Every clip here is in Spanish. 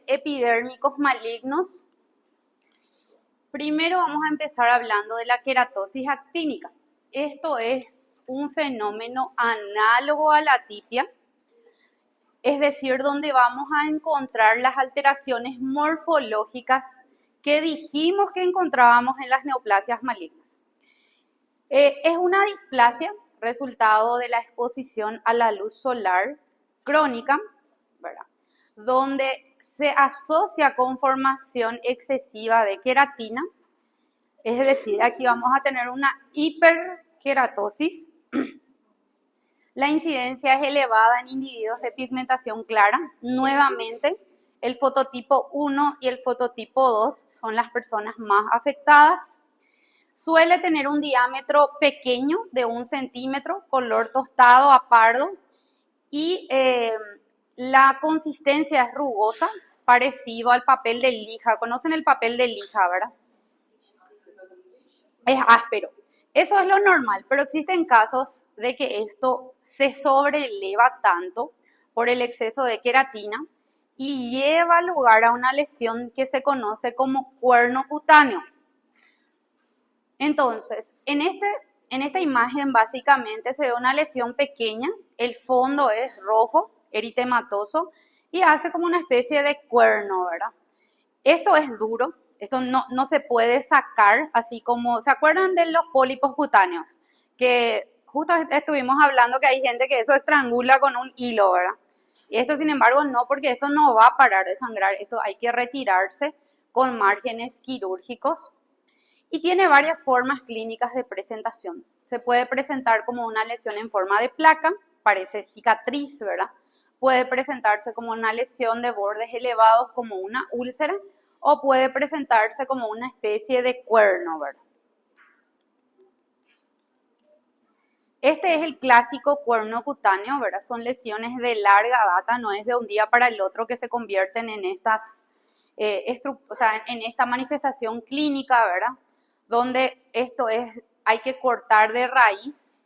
epidérmicos malignos. Primero vamos a empezar hablando de la queratosis actínica. Esto es un fenómeno análogo a la atipia, es decir, donde vamos a encontrar las alteraciones morfológicas que dijimos que encontrábamos en las neoplasias malignas. Es una displasia resultado de la exposición a la luz solar crónica, ¿verdad?, donde se asocia con formación excesiva de queratina, es decir, aquí vamos a tener una hiperqueratosis. La incidencia es elevada en individuos de pigmentación clara. Nuevamente, el fototipo 1 y el fototipo 2 son las personas más afectadas. Suele tener un diámetro pequeño de 1 centímetro, color tostado a pardo y la consistencia es rugosa, parecido al papel de lija. ¿Conocen el papel de lija, verdad? Es áspero. Eso es lo normal, pero existen casos de que esto se sobreleva tanto por el exceso de queratina y lleva lugar a una lesión que se conoce como cuerno cutáneo. Entonces, en esta imagen básicamente se ve una lesión pequeña, el fondo es rojo, eritematoso, y hace como una especie de cuerno, ¿verdad? Esto es duro, esto no se puede sacar, así como, ¿se acuerdan de los pólipos cutáneos? Que justo estuvimos hablando que hay gente que eso estrangula con un hilo, ¿verdad? Y esto, sin embargo, no, porque esto no va a parar de sangrar, esto hay que retirarse con márgenes quirúrgicos. Y tiene varias formas clínicas de presentación. Se puede presentar como una lesión en forma de placa, parece cicatriz, ¿verdad? Puede presentarse como una lesión de bordes elevados, como una úlcera, o puede presentarse como una especie de cuerno, ¿verdad? Este es el clásico cuerno cutáneo, ¿verdad? Son lesiones de larga data, no es de un día para el otro que se convierten en estas, en esta manifestación clínica, ¿verdad?, donde hay que cortar de raíz.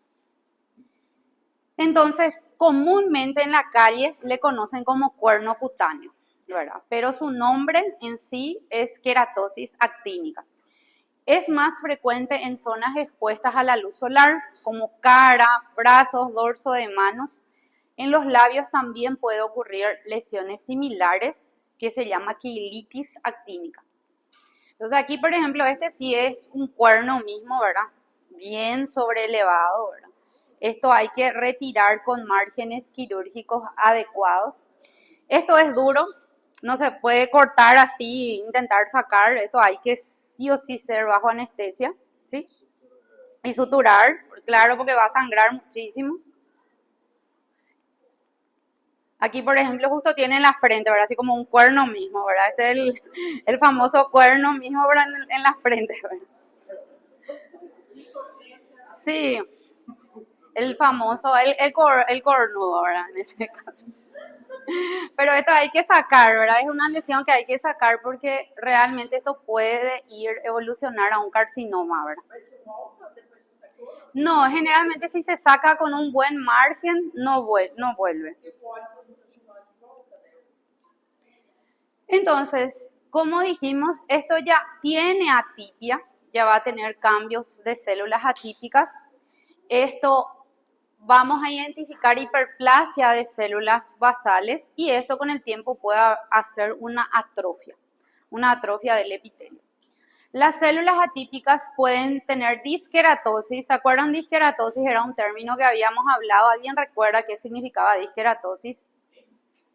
Entonces, comúnmente en la calle le conocen como cuerno cutáneo, ¿verdad?, pero su nombre en sí es queratosis actínica. Es más frecuente en zonas expuestas a la luz solar, como cara, brazos, dorso de manos. En los labios también puede ocurrir lesiones similares, que se llama quilitis actínica. Entonces aquí, por ejemplo, este sí es un cuerno mismo, ¿verdad?, bien sobrelevado, ¿verdad? Esto hay que retirar con márgenes quirúrgicos adecuados. Esto es duro, no se puede cortar así, intentar sacar, esto hay que sí o sí ser bajo anestesia, ¿sí? Y suturar, claro, porque va a sangrar muchísimo. Aquí, por ejemplo, justo tiene en la frente, ¿verdad? Así como un cuerno mismo, ¿verdad? Este es el famoso cuerno mismo, ¿verdad?, en la frente, ¿verdad? Sí, el famoso, el cornudo, ¿verdad? En este caso. Pero esto hay que sacar, ¿verdad? Es una lesión que hay que sacar porque realmente esto puede evolucionar a un carcinoma, ¿verdad? No, generalmente si se saca con un buen margen, no vuelve. Entonces, como dijimos, esto ya tiene atipia, ya va a tener cambios de células atípicas. Esto vamos a identificar hiperplasia de células basales y esto con el tiempo puede hacer una atrofia del epitelio. Las células atípicas pueden tener disqueratosis. ¿Se acuerdan? Disqueratosis era un término que habíamos hablado. ¿Alguien recuerda qué significaba disqueratosis?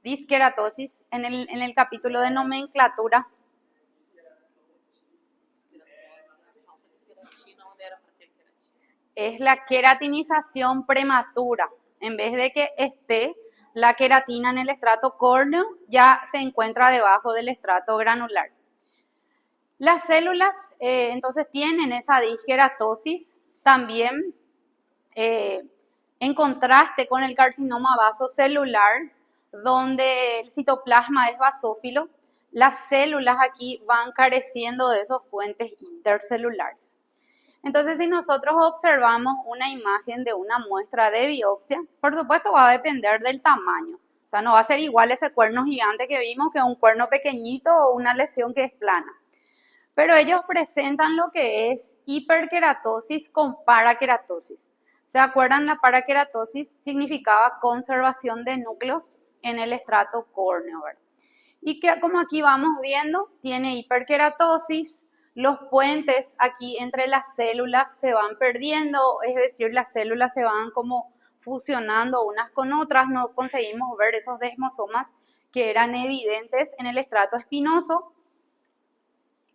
Disqueratosis en el capítulo de nomenclatura. Es la queratinización prematura. En vez de que esté la queratina en el estrato córneo, ya se encuentra debajo del estrato granular. Las células entonces tienen esa disqueratosis también en contraste con el carcinoma vasocelular, donde el citoplasma es basófilo. Las células aquí van careciendo de esos puentes intercelulares. Entonces, si nosotros observamos una imagen de una muestra de biopsia, por supuesto va a depender del tamaño. O sea, no va a ser igual ese cuerno gigante que vimos que un cuerno pequeñito o una lesión que es plana. Pero ellos presentan lo que es hiperkeratosis con parakeratosis. ¿Se acuerdan? La parakeratosis significaba conservación de núcleos en el estrato córneo, ¿verdad? Y que como aquí vamos viendo, tiene hiperkeratosis, los puentes aquí entre las células se van perdiendo, es decir, las células se van como fusionando unas con otras, no conseguimos ver esos desmosomas que eran evidentes en el estrato espinoso.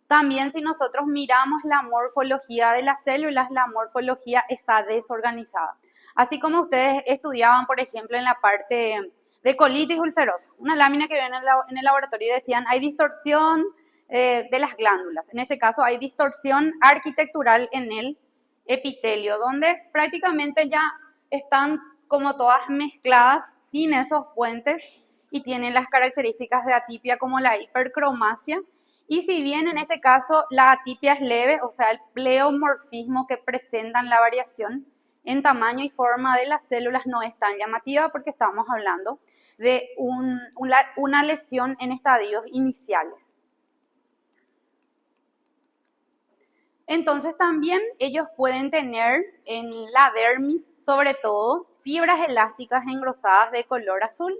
También si nosotros miramos la morfología de las células, la morfología está desorganizada. Así como ustedes estudiaban, por ejemplo, en la parte de colitis ulcerosa, una lámina que ven en el laboratorio y decían, hay distorsión de las glándulas. En este caso hay distorsión arquitectural en el epitelio, donde prácticamente ya están como todas mezcladas sin esos puentes y tienen las características de atipia como la hipercromasia. Y si bien en este caso la atipia es leve, o sea, el pleomorfismo que presentan la variación en tamaño y forma de las células no es tan llamativa porque estamos hablando de una lesión en estadios iniciales. Entonces también ellos pueden tener en la dermis, sobre todo, fibras elásticas engrosadas de color azul,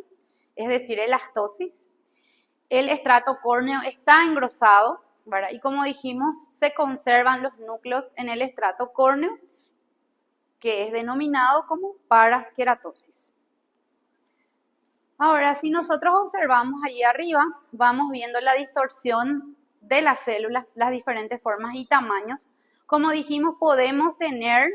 es decir, elastosis. El estrato córneo está engrosado, ¿verdad? Y como dijimos, se conservan los núcleos en el estrato córneo, que es denominado como parakeratosis. Ahora, si nosotros observamos allí arriba, vamos viendo la distorsión de las células, las diferentes formas y tamaños. Como dijimos, podemos tener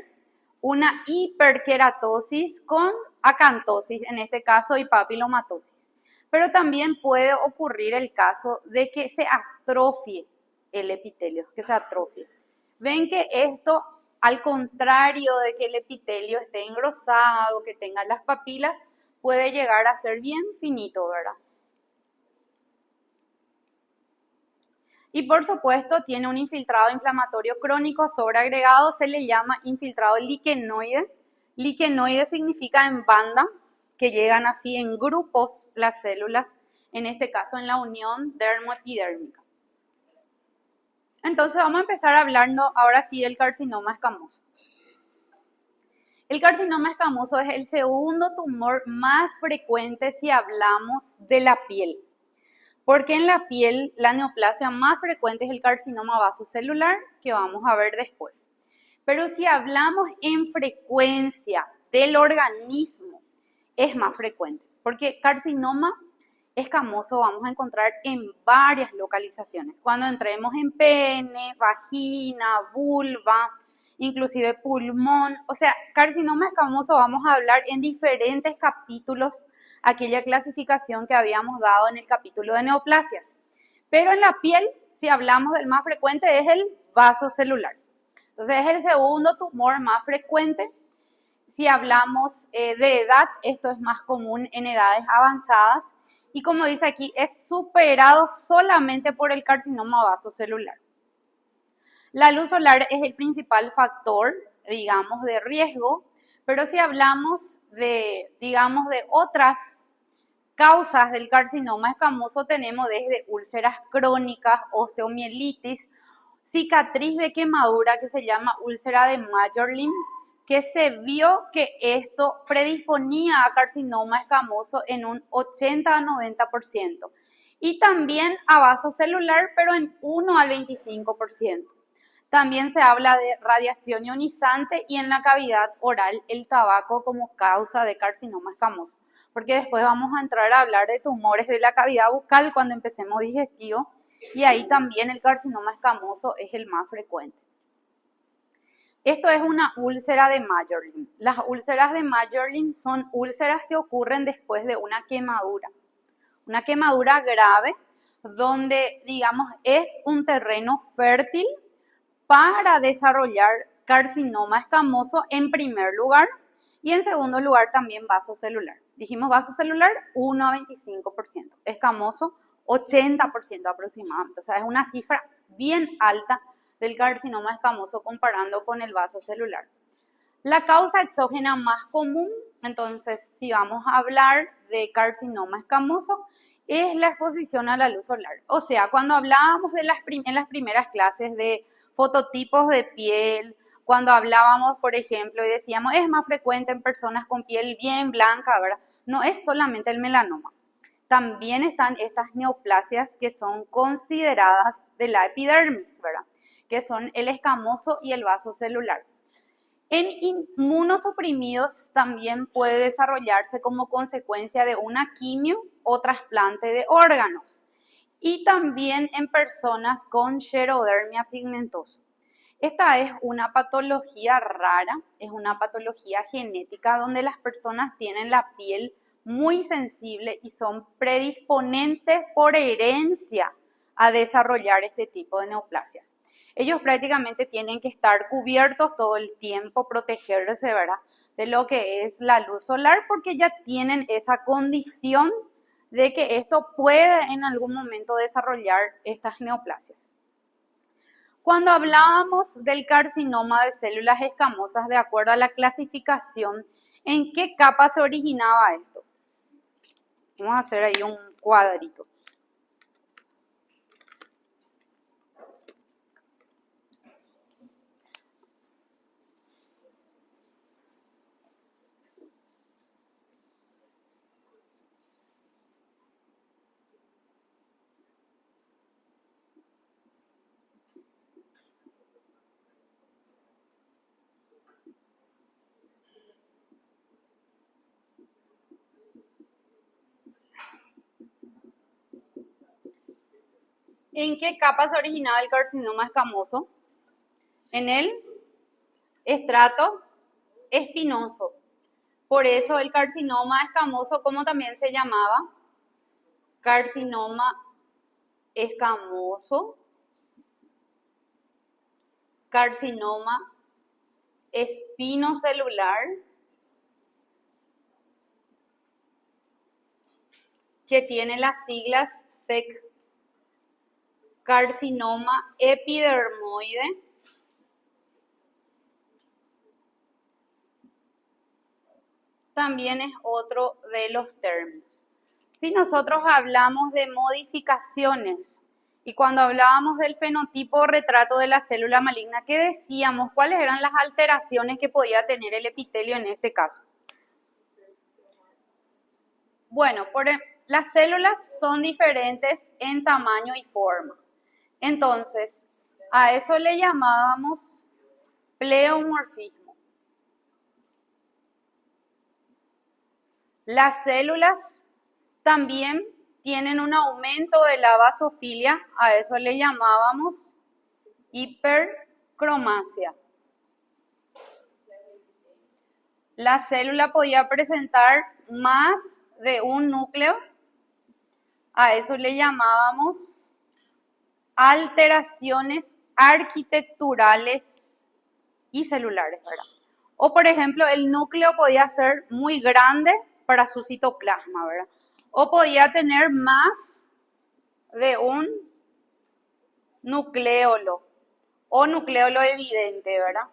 una hiperkeratosis con acantosis, en este caso, y papilomatosis. Pero también puede ocurrir el caso de que se atrofie el epitelio, que se atrofie. Ven que esto, al contrario de que el epitelio esté engrosado, que tenga las papilas, puede llegar a ser bien finito, ¿verdad? Y por supuesto tiene un infiltrado inflamatorio crónico sobreagregado, se le llama infiltrado liquenoide. Liquenoide significa en banda, que llegan así en grupos las células, en este caso en la unión dermoepidérmica. Entonces vamos a empezar hablando ahora sí del carcinoma escamoso. El carcinoma escamoso es el segundo tumor más frecuente si hablamos de la piel. Porque en la piel la neoplasia más frecuente es el carcinoma vasocelular, que vamos a ver después. Pero si hablamos en frecuencia del organismo, es más frecuente. Porque carcinoma escamoso vamos a encontrar en varias localizaciones. Cuando entremos en pene, vagina, vulva, inclusive pulmón. O sea, carcinoma escamoso vamos a hablar en diferentes capítulos, aquella clasificación que habíamos dado en el capítulo de neoplasias. Pero en la piel, si hablamos del más frecuente, es el vasocelular. Entonces es el segundo tumor más frecuente. Si hablamos de edad, esto es más común en edades avanzadas. Y como dice aquí, es superado solamente por el carcinoma vasocelular. La luz solar es el principal factor, digamos, de riesgo, pero si hablamos de, digamos, de otras causas del carcinoma escamoso, tenemos desde úlceras crónicas, osteomielitis, cicatriz de quemadura que se llama úlcera de Majorlin, que se vio que esto predisponía a carcinoma escamoso en un 80 a 90%. Y también a vasocelular, pero en 1 al 25%. También se habla de radiación ionizante y en la cavidad oral el tabaco como causa de carcinoma escamoso. Porque después vamos a entrar a hablar de tumores de la cavidad bucal cuando empecemos digestivo y ahí también el carcinoma escamoso es el más frecuente. Esto es una úlcera de Majorlin. Las úlceras de Majorlin son úlceras que ocurren después de una quemadura grave donde, digamos, es un terreno fértil para desarrollar carcinoma escamoso en primer lugar y en segundo lugar también vasocelular. Dijimos vasocelular 1 a 25%, escamoso 80% aproximadamente. O sea, es una cifra bien alta del carcinoma escamoso comparando con el vasocelular. La causa exógena más común Entonces, si vamos a hablar de carcinoma escamoso, es la exposición a la luz solar. O sea, cuando hablábamos de en las primeras clases de fototipos de piel, cuando hablábamos, por ejemplo, y decíamos, es más frecuente en personas con piel bien blanca, ¿verdad? No es solamente el melanoma. También están estas neoplasias que son consideradas de la epidermis, ¿verdad? Que son el escamoso y el vaso celular. En inmunosuprimidos también puede desarrollarse como consecuencia de una quimio o trasplante de órganos. Y también en personas con xerodermia pigmentosa. Esta es una patología rara, es una patología genética donde las personas tienen la piel muy sensible y son predisponentes por herencia a desarrollar este tipo de neoplasias. Ellos prácticamente tienen que estar cubiertos todo el tiempo, protegerse, ¿verdad?, de lo que es la luz solar, porque ya tienen esa condición de que esto puede en algún momento desarrollar estas neoplasias. Cuando hablábamos del carcinoma de células escamosas, de acuerdo a la clasificación, ¿en qué capa se originaba esto? Vamos a hacer ahí un cuadrito. ¿En qué capa se originaba el carcinoma escamoso? En el estrato espinoso. Por eso el carcinoma escamoso, ¿cómo también se llamaba? Carcinoma escamoso, carcinoma espinocelular, que tiene las siglas SEC, carcinoma epidermoide, también es otro de los términos. Si nosotros hablamos de modificaciones y cuando hablábamos del fenotipo o retrato de la célula maligna, ¿qué decíamos? ¿Cuáles eran las alteraciones que podía tener el epitelio en este caso? Bueno, las células son diferentes en tamaño y forma. Entonces, a eso le llamábamos pleomorfismo. Las células también tienen un aumento de la basofilia, a eso le llamábamos hipercromasia. La célula podía presentar más de un núcleo, a eso le llamábamos alteraciones arquitecturales y celulares, ¿verdad? O por ejemplo, el núcleo podía ser muy grande para su citoplasma, ¿verdad? O podía tener más de un nucleolo o nucleolo evidente, ¿verdad?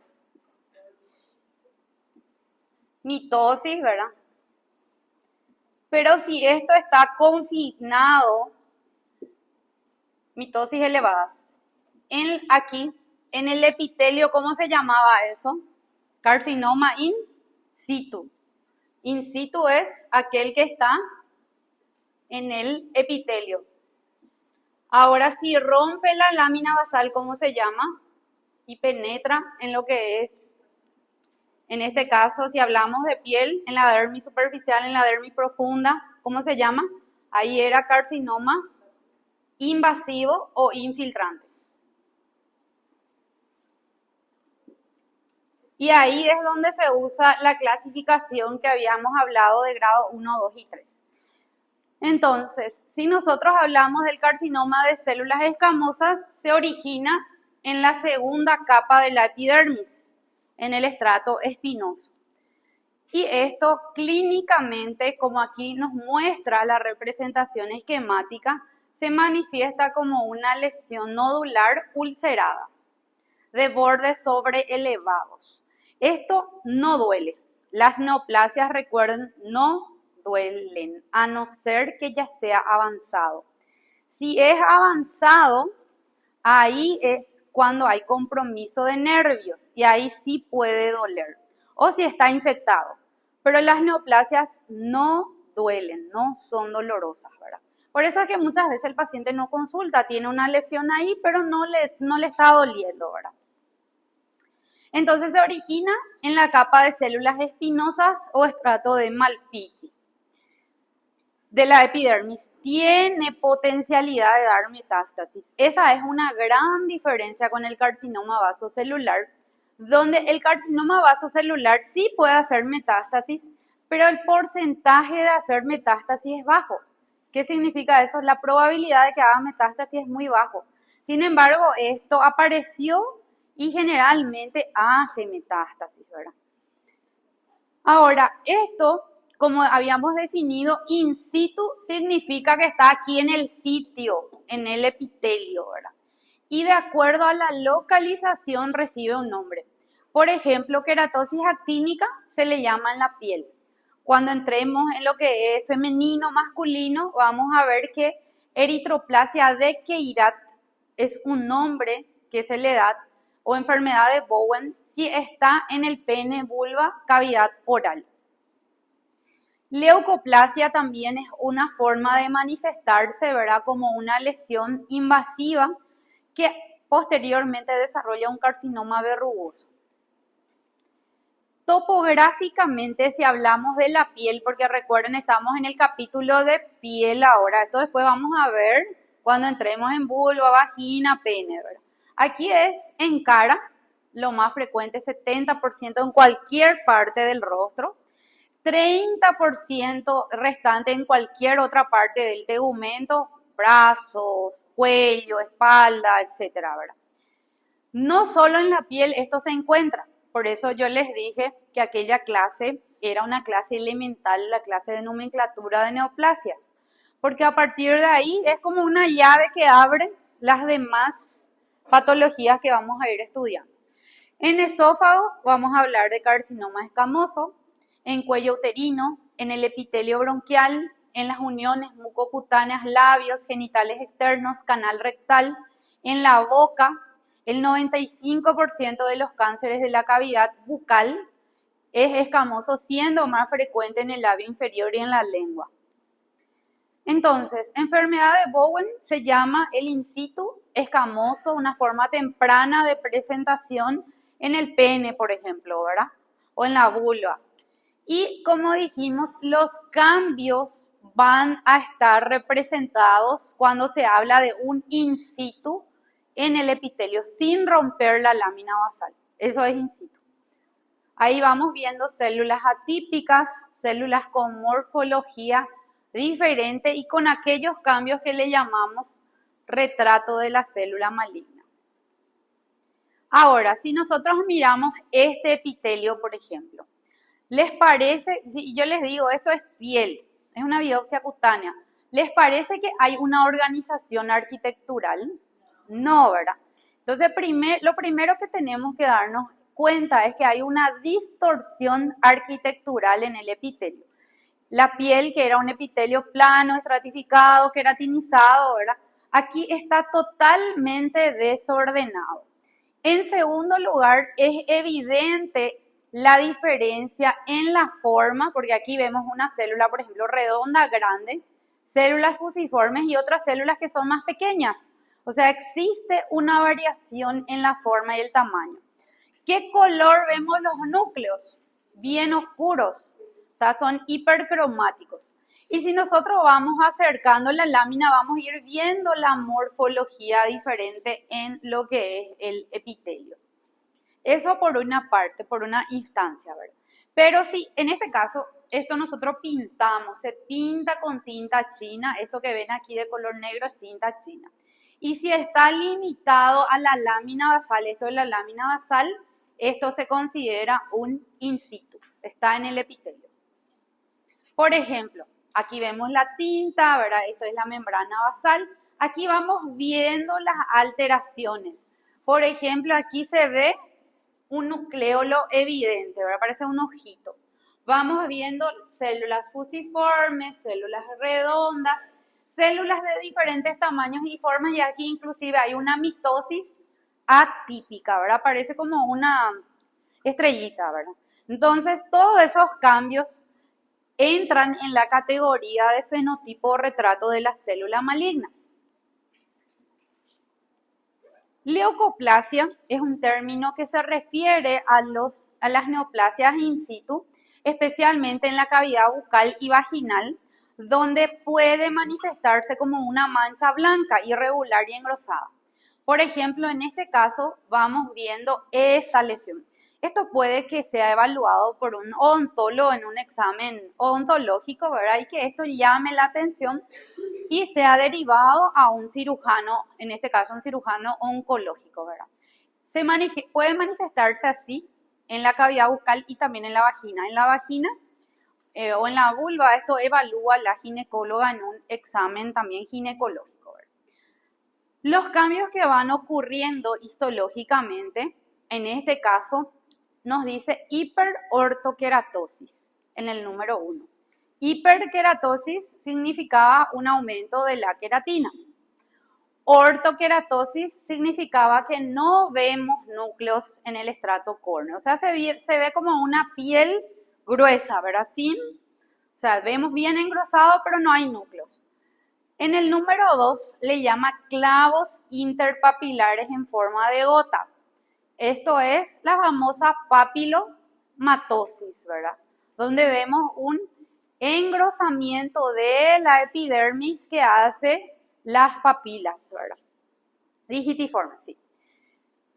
Mitosis, ¿verdad? Pero si esto está confinado, mitosis elevadas, aquí, en el epitelio, ¿cómo se llamaba eso? Carcinoma in situ. In situ es aquel que está en el epitelio. Ahora, si rompe la lámina basal, ¿cómo se llama? Y penetra en lo que es, en este caso, si hablamos de piel, en la dermis superficial, en la dermis profunda, ¿cómo se llama? Ahí era carcinoma invasivo o infiltrante. Y ahí es donde se usa la clasificación que habíamos hablado de grado 1, 2 y 3. Entonces, si nosotros hablamos del carcinoma de células escamosas, se origina en la segunda capa de la epidermis, en el estrato espinoso. Y esto clínicamente, como aquí nos muestra la representación esquemática, se manifiesta como una lesión nodular ulcerada, de bordes sobreelevados. Esto no duele. Las neoplasias, recuerden, no duelen, a no ser que ya sea avanzado. Si es avanzado, ahí es cuando hay compromiso de nervios y ahí sí puede doler. O si está infectado. Pero las neoplasias no duelen, no son dolorosas, ¿verdad? Por eso es que muchas veces el paciente no consulta, tiene una lesión ahí, pero no le está doliendo, ¿verdad? Entonces se origina en la capa de células espinosas o estrato de Malpighi de la epidermis. Tiene potencialidad de dar metástasis. Esa es una gran diferencia con el carcinoma vasocelular, donde el carcinoma vasocelular sí puede hacer metástasis, pero el porcentaje de hacer metástasis es bajo. ¿Qué significa eso? La probabilidad de que haga metástasis es muy bajo. Sin embargo, esto apareció y generalmente hace metástasis, ¿verdad? Ahora, esto, como habíamos definido, in situ significa que está aquí en el sitio, en el epitelio, ¿verdad? Y de acuerdo a la localización recibe un nombre. Por ejemplo, queratosis actínica se le llama en la piel. Cuando entremos en lo que es femenino, masculino, vamos a ver que eritroplasia de Chiari es un nombre que se le da, o enfermedad de Bowen si está en el pene, vulva, cavidad oral. Leucoplasia también es una forma de manifestarse, ¿verdad? Como una lesión invasiva que posteriormente desarrolla un carcinoma verrugoso. Topográficamente, si hablamos de la piel, porque recuerden, estamos en el capítulo de piel ahora, esto después vamos a ver cuando entremos en vulva, vagina, pene, ¿verdad? Aquí es en cara, lo más frecuente, 70% en cualquier parte del rostro, 30% restante en cualquier otra parte del tegumento, brazos, cuello, espalda, etcétera, ¿verdad? No solo en la piel esto se encuentra, por eso yo les dije que aquella clase era una clase elemental, la clase de nomenclatura de neoplasias, porque a partir de ahí es como una llave que abre las demás patologías que vamos a ir estudiando. En esófago vamos a hablar de carcinoma escamoso, en cuello uterino, en el epitelio bronquial, en las uniones mucocutáneas, labios, genitales externos, canal rectal, en la boca. El 95% de los cánceres de la cavidad bucal es escamoso, siendo más frecuente en el labio inferior y en la lengua. Entonces, enfermedad de Bowen se llama el in situ escamoso, una forma temprana de presentación en el pene, por ejemplo, ¿verdad? O en la vulva. Y como dijimos, los cambios van a estar representados cuando se habla de un in situ en el epitelio sin romper la lámina basal. Eso es in situ. Ahí vamos viendo células atípicas, células con morfología diferente y con aquellos cambios que le llamamos retrato de la célula maligna. Ahora, si nosotros miramos este epitelio, por ejemplo, ¿les parece? Si yo les digo, esto es piel, es una biopsia cutánea. ¿Les parece que hay una organización arquitectural? No, ¿verdad? Entonces, lo primero que tenemos que darnos cuenta es que hay una distorsión arquitectural en el epitelio. La piel, que era un epitelio plano, estratificado, queratinizado, ¿verdad? Aquí está totalmente desordenado. En segundo lugar, es evidente la diferencia en la forma, porque aquí vemos una célula, por ejemplo, redonda, grande, células fusiformes y otras células que son más pequeñas. O sea, existe una variación en la forma y el tamaño. ¿Qué color vemos los núcleos? Bien oscuros, o sea, son hipercromáticos. Y si nosotros vamos acercando la lámina, vamos a ir viendo la morfología diferente en lo que es el epitelio. Eso por una parte, por una instancia, ¿verdad? Pero si en este caso, esto nosotros pintamos, se pinta con tinta china, esto que ven aquí de color negro es tinta china. Y si está limitado a la lámina basal, esto es la lámina basal, esto se considera un in situ, está en el epitelio. Por ejemplo, aquí vemos la tinta, ¿verdad? Esto es la membrana basal. Aquí vamos viendo las alteraciones. Por ejemplo, aquí se ve un nucleolo evidente, ¿verdad? Parece un ojito. Vamos viendo células fusiformes, células redondas, células de diferentes tamaños y formas, y aquí inclusive hay una mitosis atípica, ¿verdad? Parece como una estrellita, ¿verdad? Entonces, todos esos cambios entran en la categoría de fenotipo o retrato de la célula maligna. Leucoplasia es un término que se refiere a las neoplasias in situ, especialmente en la cavidad bucal y vaginal, donde puede manifestarse como una mancha blanca, irregular y engrosada. Por ejemplo, en este caso vamos viendo esta lesión. Esto puede que sea evaluado por un odontólogo en un examen odontológico, ¿verdad? Y que esto llame la atención y sea derivado a un cirujano, en este caso un cirujano oncológico, ¿verdad? Puede manifestarse así en la cavidad bucal y también en la vagina. En la vagina o en la vulva, esto evalúa la ginecóloga en un examen también ginecológico, ¿verdad? Los cambios que van ocurriendo histológicamente, en este caso, nos dice hiperortoqueratosis en el número 1. Hiperqueratosis significaba un aumento de la queratina. Ortoqueratosis significaba que no vemos núcleos en el estrato córneo. O sea, se ve como una piel gruesa, ¿verdad? O sea, vemos bien engrosado, pero no hay núcleos. En el número 2 le llama clavos interpapilares en forma de gota. Esto es la famosa papilomatosis, ¿verdad? Donde vemos un engrosamiento de la epidermis que hace las papilas, ¿verdad? Digitiforme, sí.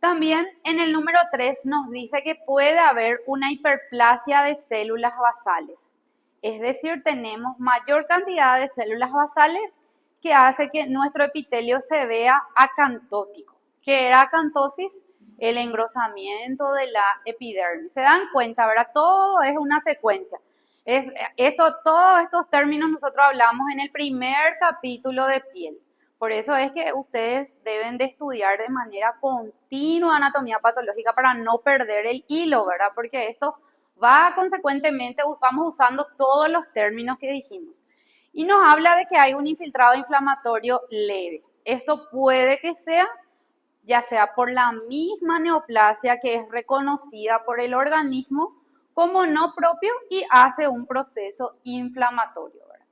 También en el número 3 nos dice que puede haber una hiperplasia de células basales. Es decir, tenemos mayor cantidad de células basales que hace que nuestro epitelio se vea acantótico. ¿Qué era acantosis? El engrosamiento de la epidermis. ¿Se dan cuenta, verdad? Todo es una secuencia. Todos estos términos nosotros hablamos en el primer capítulo de piel. Por eso es que ustedes deben de estudiar de manera continua anatomía patológica para no perder el hilo, ¿verdad? Porque esto va consecuentemente, vamos usando todos los términos que dijimos. Y nos habla de que hay un infiltrado inflamatorio leve. Esto puede que sea, ya sea por la misma neoplasia que es reconocida por el organismo como no propio y hace un proceso inflamatorio, ¿verdad?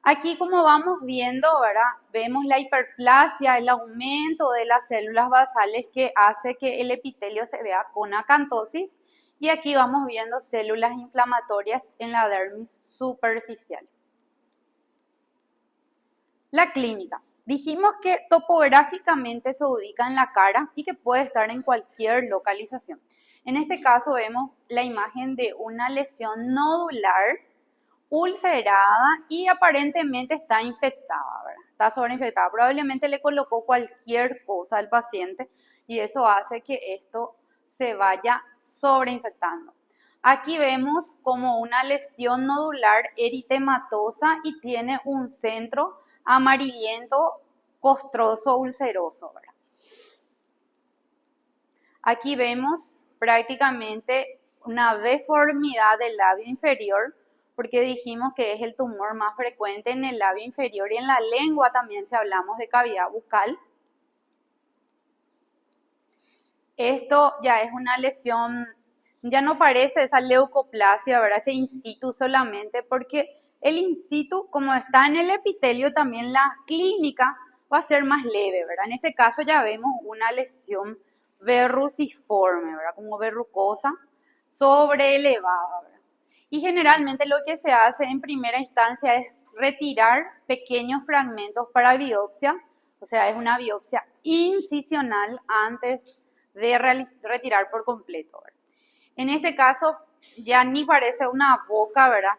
Aquí, como vamos viendo, ¿verdad? Vemos la hiperplasia, el aumento de las células basales que hace que el epitelio se vea con acantosis, y aquí vamos viendo células inflamatorias en la dermis superficial. La clínica. Dijimos que topográficamente se ubica en la cara y que puede estar en cualquier localización. En este caso vemos la imagen de una lesión nodular ulcerada y aparentemente está infectada, ¿verdad? Está sobreinfectada. Probablemente le colocó cualquier cosa al paciente y eso hace que esto se vaya sobreinfectando. Aquí vemos como una lesión nodular eritematosa y tiene un centro amarillento, costroso, ulceroso, ¿verdad? Aquí vemos prácticamente una deformidad del labio inferior, porque dijimos que es el tumor más frecuente en el labio inferior, y en la lengua también si hablamos de cavidad bucal. Esto ya es una lesión, ya no parece esa leucoplasia, ¿verdad? Ese in situ solamente, porque el in situ, como está en el epitelio, también la clínica va a ser más leve, ¿verdad? En este caso ya vemos una lesión verruciforme, ¿verdad? Como verrucosa, sobreelevada, ¿verdad? Y generalmente lo que se hace en primera instancia es retirar pequeños fragmentos para biopsia, o sea, es una biopsia incisional antes de retirar por completo, ¿verdad? En este caso ya ni parece una boca, ¿verdad?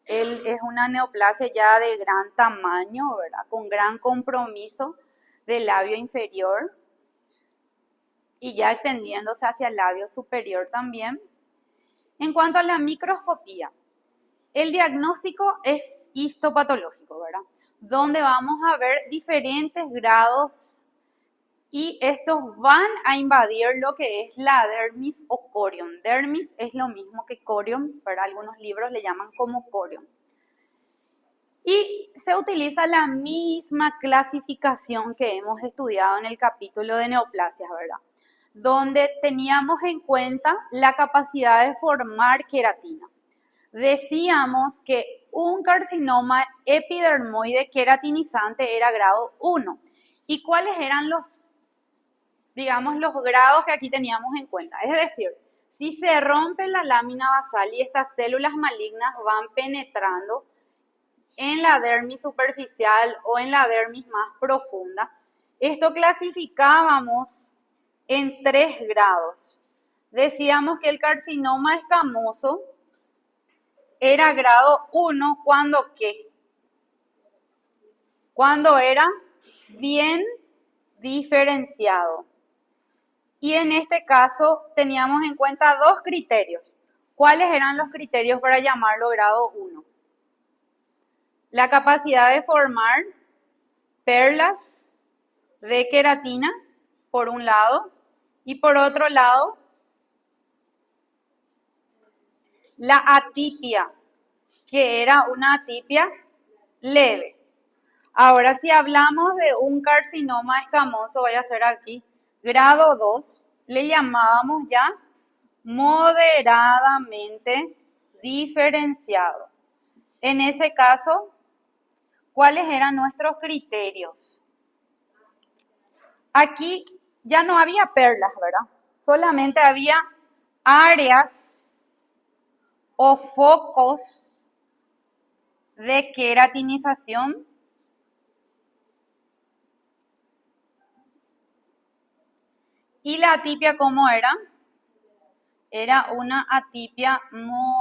Es una neoplasia ya de gran tamaño, ¿verdad? Con gran compromiso del labio inferior y ya extendiéndose hacia el labio superior también. En cuanto a la microscopía, el diagnóstico es histopatológico, ¿verdad? Donde vamos a ver diferentes grados y estos van a invadir lo que es la dermis o corion. Dermis es lo mismo que corion, pero algunos libros le llaman como corion. Y se utiliza la misma clasificación que hemos estudiado en el capítulo de neoplasias, ¿verdad? Donde teníamos en cuenta la capacidad de formar queratina. Decíamos que un carcinoma epidermoide queratinizante era grado 1. ¿Y cuáles eran los grados que aquí teníamos en cuenta? Es decir, si se rompe la lámina basal y estas células malignas van penetrando en la dermis superficial o en la dermis más profunda, esto clasificábamos en 3 grados. Decíamos que el carcinoma escamoso era grado 1 cuando ¿qué? Cuando era bien diferenciado. Y en este caso teníamos en cuenta 2 criterios. ¿Cuáles eran los criterios para llamarlo grado 1? La capacidad de formar perlas de queratina, por un lado, y por otro lado, la atipia, que era una atipia leve. Ahora, si hablamos de un carcinoma escamoso, voy a hacer aquí grado 2, le llamábamos ya moderadamente diferenciado. En ese caso, ¿cuáles eran nuestros criterios? Aquí ya no había perlas, ¿verdad? Solamente había áreas o focos de queratinización y la atipia, ¿cómo era? Era una atipia moderada.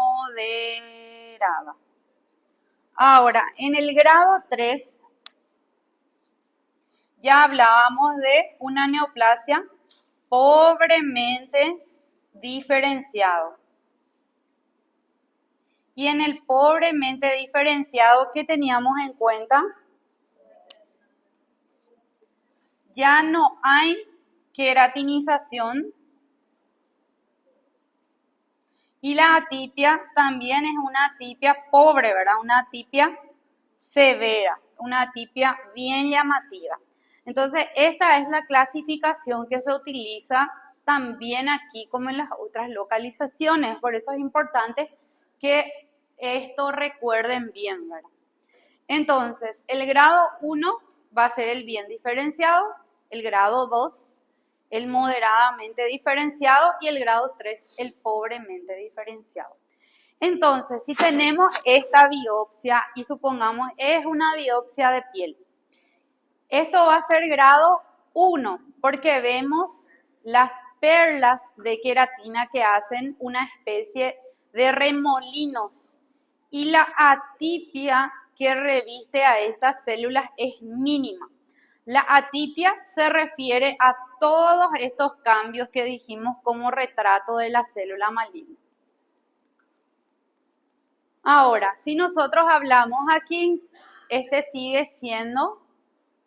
Ahora, en el grado 3 ya hablábamos de una neoplasia pobremente diferenciado. Y en el pobremente diferenciado, ¿qué teníamos en cuenta? Ya no hay queratinización. Y la atipia también es una atipia pobre, ¿verdad? Una atipia severa, una atipia bien llamativa. Entonces, esta es la clasificación que se utiliza también aquí como en las otras localizaciones. Por eso es importante que esto recuerden bien, ¿verdad? Entonces, el grado 1 va a ser el bien diferenciado, el grado 2 el moderadamente diferenciado y el grado 3 el pobremente diferenciado. Entonces, si tenemos esta biopsia y supongamos es una biopsia de piel, esto va a ser grado 1 porque vemos las perlas de queratina que hacen una especie de remolinos y la atipia que reviste a estas células es mínima. La atipia se refiere a todos estos cambios que dijimos como retrato de la célula maligna. Ahora, si nosotros hablamos aquí, este sigue siendo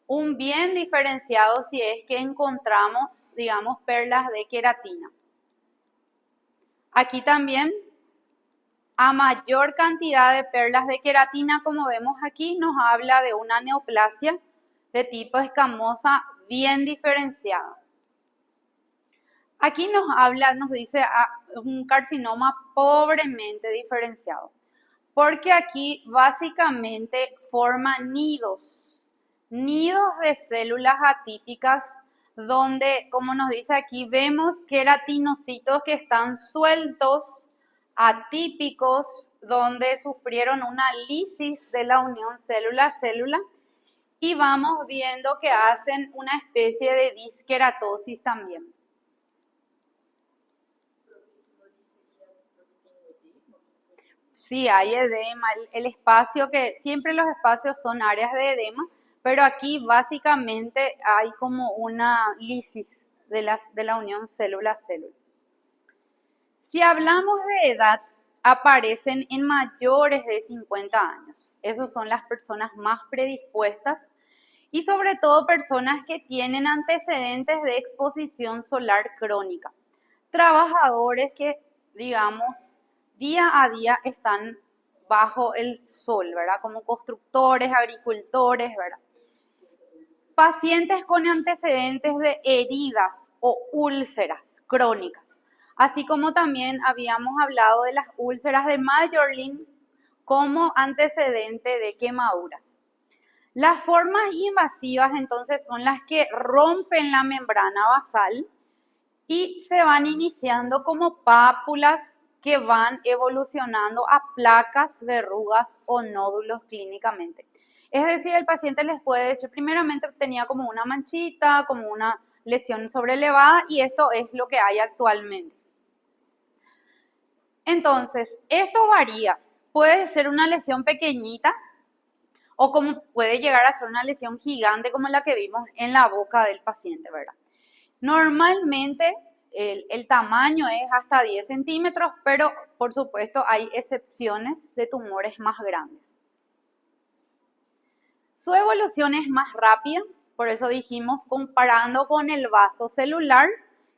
un bien diferenciado si es que encontramos, digamos, perlas de queratina. Aquí también, a mayor cantidad de perlas de queratina, como vemos aquí, nos habla de una neoplasia de tipo escamosa bien diferenciada. Aquí nos dice un carcinoma pobremente diferenciado, porque aquí básicamente forma nidos de células atípicas donde, como nos dice aquí, vemos queratinocitos que están sueltos, atípicos, donde sufrieron una lisis de la unión célula-célula y vamos viendo que hacen una especie de disqueratosis también. Sí, hay edema, el espacio que siempre los espacios son áreas de edema, pero aquí básicamente hay como una lisis de la unión célula-célula. Si hablamos de edad, aparecen en mayores de 50 años. Esas son las personas más predispuestas y sobre todo personas que tienen antecedentes de exposición solar crónica. Trabajadores que, digamos, día a día están bajo el sol, ¿verdad? Como constructores, agricultores, ¿verdad? Pacientes con antecedentes de heridas o úlceras crónicas, así como también habíamos hablado de las úlceras de Majorlin como antecedente de quemaduras. Las formas invasivas entonces son las que rompen la membrana basal y se van iniciando como pápulas que van evolucionando a placas, verrugas o nódulos clínicamente. Es decir, el paciente les puede decir, primeramente tenía como una manchita, como una lesión sobrelevada y esto es lo que hay actualmente. Entonces, esto varía. Puede ser una lesión pequeñita o como puede llegar a ser una lesión gigante como la que vimos en la boca del paciente, ¿verdad? Normalmente el tamaño es hasta 10 centímetros, pero por supuesto hay excepciones de tumores más grandes. Su evolución es más rápida, por eso dijimos, comparando con el vaso celular,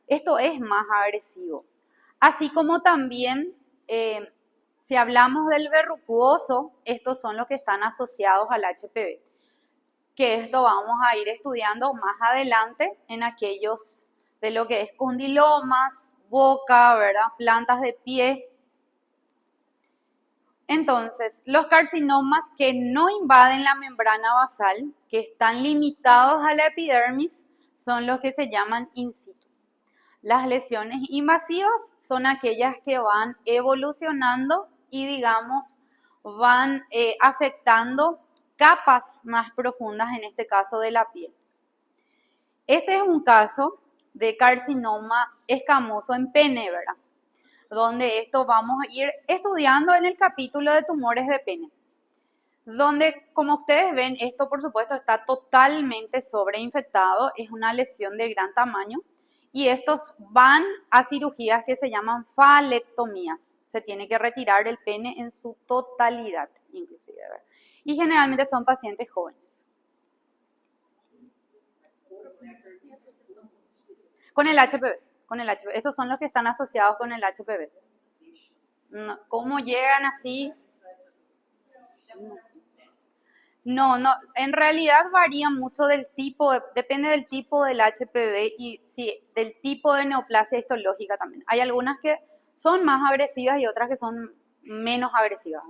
esto es más agresivo. Así como también, si hablamos del verrucoso, estos son los que están asociados al HPV, que esto vamos a ir estudiando más adelante en aquellos de lo que es condilomas, boca, ¿verdad? Plantas de pie. Entonces, los carcinomas que no invaden la membrana basal, que están limitados a la epidermis, son los que se llaman in situ. Las lesiones invasivas son aquellas que van evolucionando y, digamos, van afectando capas más profundas, en este caso de la piel. Este es un caso de carcinoma escamoso en pene, ¿verdad? Donde esto vamos a ir estudiando en el capítulo de tumores de pene. Donde, como ustedes ven, esto por supuesto está totalmente sobreinfectado, es una lesión de gran tamaño y estos van a cirugías que se llaman falectomías. Se tiene que retirar el pene en su totalidad, inclusive, ¿verdad? Y generalmente son pacientes jóvenes. Con el HPV. Estos son los que están asociados con el HPV. ¿Cómo llegan así? No, en realidad varía mucho del tipo, depende del tipo del HPV y sí, del tipo de neoplasia histológica también. Hay algunas que son más agresivas y otras que son menos agresivas.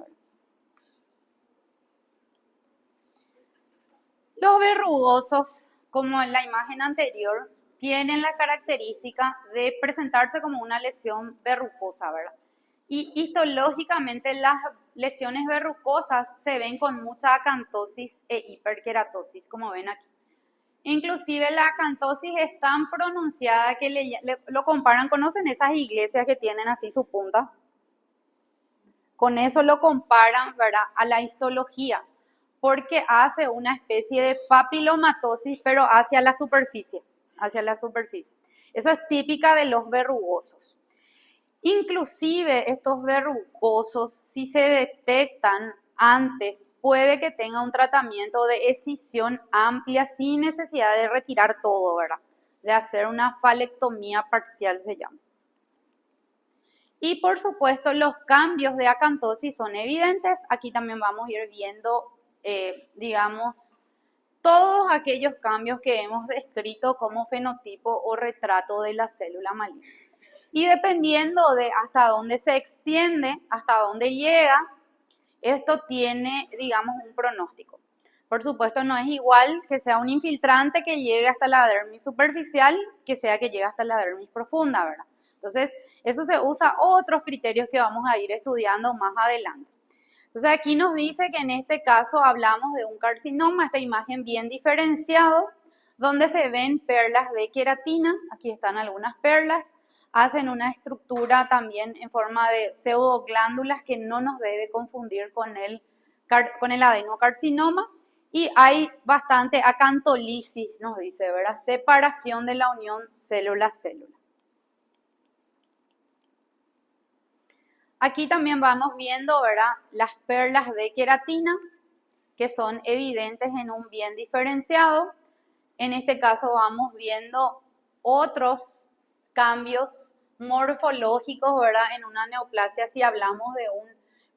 Los verrugosos, como en la imagen anterior, tienen la característica de presentarse como una lesión verrucosa, ¿verdad? Y histológicamente las lesiones verrucosas se ven con mucha acantosis e hiperkeratosis, como ven aquí. Inclusive la acantosis es tan pronunciada que lo comparan, ¿conocen esas iglesias que tienen así su punta? Con eso lo comparan, ¿verdad?, a la histología, porque hace una especie de papilomatosis, pero hacia la superficie, Eso es típica de los verrugosos. Inclusive estos verrugosos, si se detectan antes, puede que tenga un tratamiento de escisión amplia sin necesidad de retirar todo, ¿verdad? De hacer una falectomía parcial se llama. Y por supuesto los cambios de acantosis son evidentes. Aquí también vamos a ir viendo, digamos, todos aquellos cambios que hemos descrito como fenotipo o retrato de la célula maligna. Y dependiendo de hasta dónde se extiende, hasta dónde llega, esto tiene, digamos, un pronóstico. Por supuesto, no es igual que sea un infiltrante que llegue hasta la dermis superficial que sea que llegue hasta la dermis profunda, ¿verdad? Entonces, eso se usa otros criterios que vamos a ir estudiando más adelante. Entonces, aquí nos dice que en este caso hablamos de un carcinoma, esta imagen bien diferenciado, donde se ven perlas de queratina. Aquí están algunas perlas. Hacen una estructura también en forma de pseudoglándulas que no nos debe confundir con el adenocarcinoma. Y hay bastante acantolisis, nos dice, ¿verdad? Separación de la unión célula-célula. Aquí también vamos viendo, ¿verdad?, las perlas de queratina. que son evidentes en un bien diferenciado. En este caso vamos viendo otros cambios morfológicos, ¿verdad? En una neoplasia, si hablamos de un,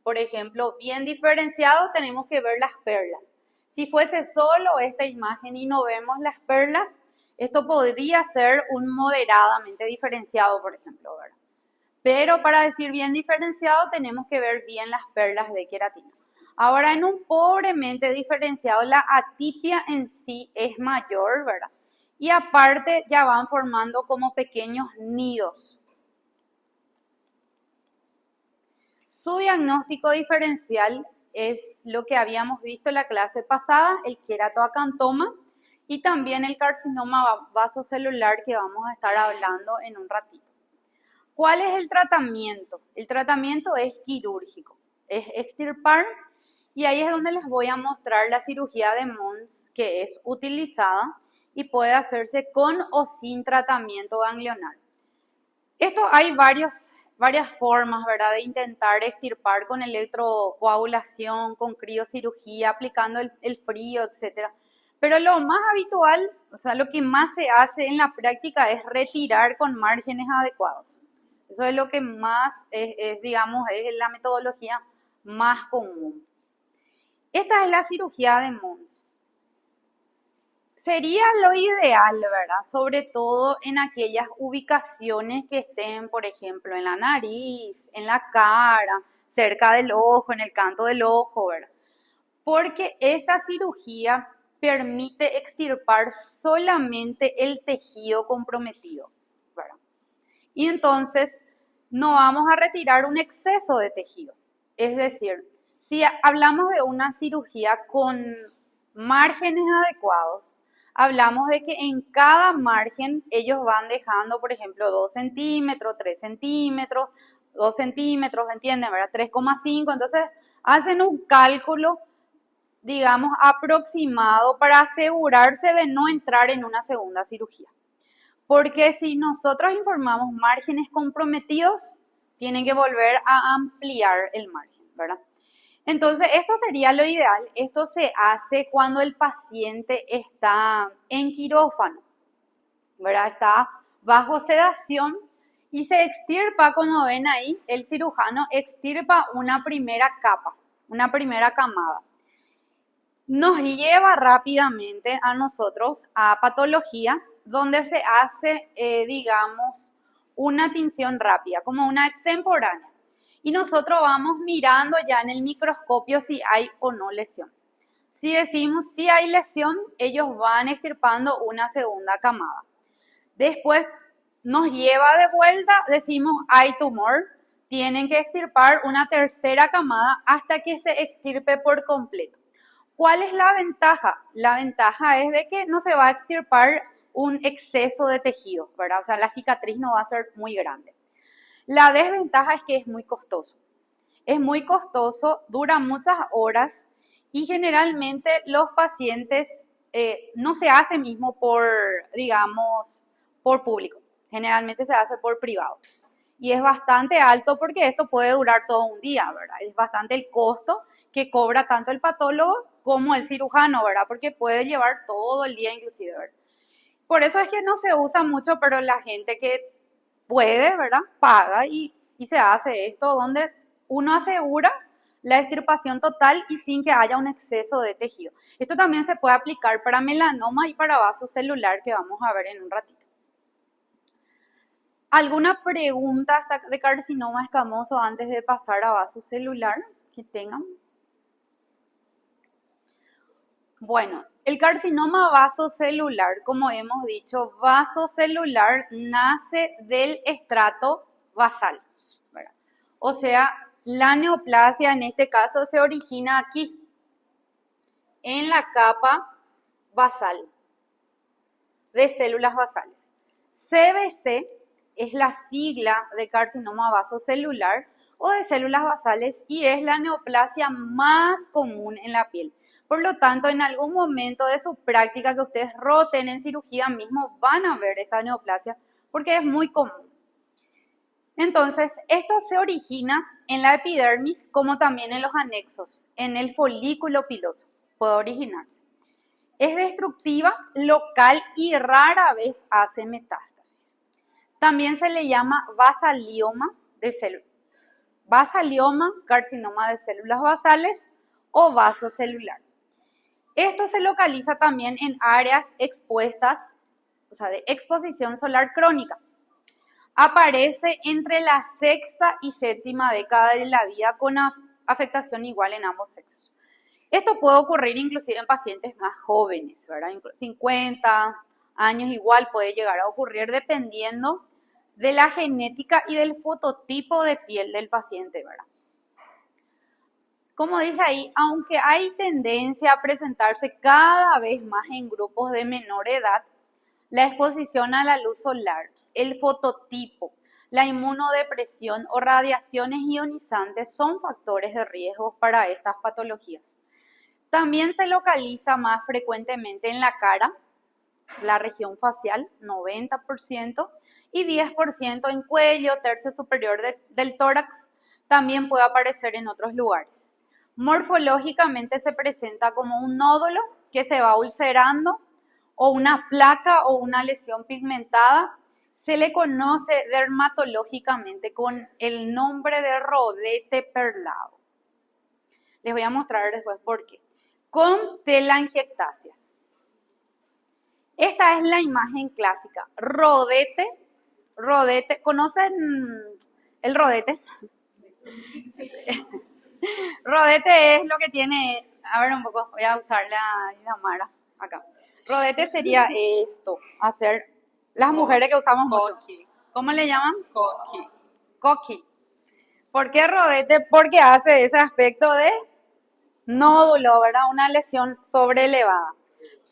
por ejemplo, bien diferenciado, tenemos que ver las perlas. Si fuese solo esta imagen y no vemos las perlas, esto podría ser un moderadamente diferenciado, por ejemplo, ¿verdad? Pero para decir bien diferenciado tenemos que ver bien las perlas de queratina. Ahora, en un pobremente diferenciado, la atipia en sí es mayor, ¿verdad? Y aparte ya van formando como pequeños nidos. Su diagnóstico diferencial es lo que habíamos visto en la clase pasada, el queratoacantoma y también el carcinoma vasocelular que vamos a estar hablando en un ratito. ¿Cuál es el tratamiento? El tratamiento es quirúrgico, es extirpar, y ahí es donde les voy a mostrar la cirugía de Mons que es utilizada y puede hacerse con o sin tratamiento ganglionar. Esto hay varias formas, ¿verdad?, de intentar extirpar con electrocoagulación, con criocirugía, aplicando el frío, etc. Pero lo más habitual, o sea, lo que más se hace en la práctica es retirar con márgenes adecuados. Eso es lo que más digamos, es la metodología más común. Esta es la cirugía de Mons. Sería lo ideal, ¿verdad? Sobre todo en aquellas ubicaciones que estén, por ejemplo, en la nariz, en la cara, cerca del ojo, en el canto del ojo, ¿verdad? Porque esta cirugía permite extirpar solamente el tejido comprometido, ¿verdad? Y entonces no vamos a retirar un exceso de tejido. Es decir, si hablamos de una cirugía con márgenes adecuados, hablamos de que en cada margen ellos van dejando, por ejemplo, 2 centímetros, 3 centímetros, 2 centímetros, ¿entienden? ¿Verdad? 3,5. Entonces hacen un cálculo, digamos, aproximado para asegurarse de no entrar en una segunda cirugía. Porque si nosotros informamos márgenes comprometidos, tienen que volver a ampliar el margen, ¿verdad? Entonces, esto sería lo ideal. Esto se hace cuando el paciente está en quirófano, ¿verdad? Está bajo sedación y se extirpa, como ven ahí, el cirujano extirpa una primera capa, una primera camada. Nos lleva rápidamente a nosotros a patología, donde se hace, digamos, una tinción rápida, como una extemporánea. Y nosotros vamos mirando ya en el microscopio si hay o no lesión. Si decimos si hay lesión, ellos van extirpando una segunda camada. Después nos lleva de vuelta, decimos hay tumor, tienen que extirpar una tercera camada hasta que se extirpe por completo. ¿Cuál es la ventaja? La ventaja es de que no se va a extirpar un exceso de tejido, ¿verdad? O sea, la cicatriz no va a ser muy grande. La desventaja es que es muy costoso. Es muy costoso, dura muchas horas y generalmente los pacientes no se hace mismo por, digamos, por público. Generalmente se hace por privado. Y es bastante alto porque esto puede durar todo un día, ¿verdad? Es bastante el costo que cobra tanto el patólogo como el cirujano, ¿verdad? Porque puede llevar todo el día inclusive, ¿verdad? Por eso es que no se usa mucho, pero la gente que puede, ¿verdad? Paga y se hace esto donde uno asegura la extirpación total y sin que haya un exceso de tejido. Esto también se puede aplicar para melanoma y para vaso celular que vamos a ver en un ratito. ¿Alguna pregunta de carcinoma escamoso antes de pasar a vaso celular que tengan? Bueno, el carcinoma vasocelular, como hemos dicho, vasocelular nace del estrato basal, ¿verdad? O sea, la neoplasia en este caso se origina aquí, en la capa basal, de células basales. CBC es la sigla de carcinoma vasocelular o de células basales y es la neoplasia más común en la piel. Por lo tanto, en algún momento de su práctica que ustedes roten en cirugía mismo, van a ver esta neoplasia porque es muy común. Entonces, esto se origina en la epidermis como también en los anexos, en el folículo piloso. puede originarse. Es destructiva, local y rara vez hace metástasis. También se le llama basalioma de células. Basalioma, carcinoma de células basales o vasocelular. Esto se localiza también en áreas expuestas, o sea, de exposición solar crónica. Aparece entre la sexta y séptima década de la vida con afectación igual en ambos sexos. Esto puede ocurrir inclusive en pacientes más jóvenes, ¿verdad? 50 años igual puede llegar a ocurrir dependiendo de la genética y del fototipo de piel del paciente, ¿verdad? Como dice ahí, aunque hay tendencia a presentarse cada vez más en grupos de menor edad, la exposición a la luz solar, el fototipo, la inmunodepresión o radiaciones ionizantes son factores de riesgo para estas patologías. También se localiza más frecuentemente en la cara, la región facial, 90%, y 10% en cuello, tercio superior del tórax. También puede aparecer en otros lugares. Morfológicamente se presenta como un nódulo que se va ulcerando o una placa o una lesión pigmentada. Se le conoce dermatológicamente con el nombre de rodete perlado. Les voy a mostrar después por qué. Con telangiectasias. Esta es la imagen clásica. Rodete, ¿conocen el rodete? Rodete es lo que tiene, a ver un poco, voy a usar la cámara acá. Rodete sería esto, hacer, las mujeres que usamos mucho. ¿Cómo le llaman? Coqui. Coqui. ¿Por qué rodete? Porque hace ese aspecto de nódulo, ¿verdad? Una lesión sobrelevada.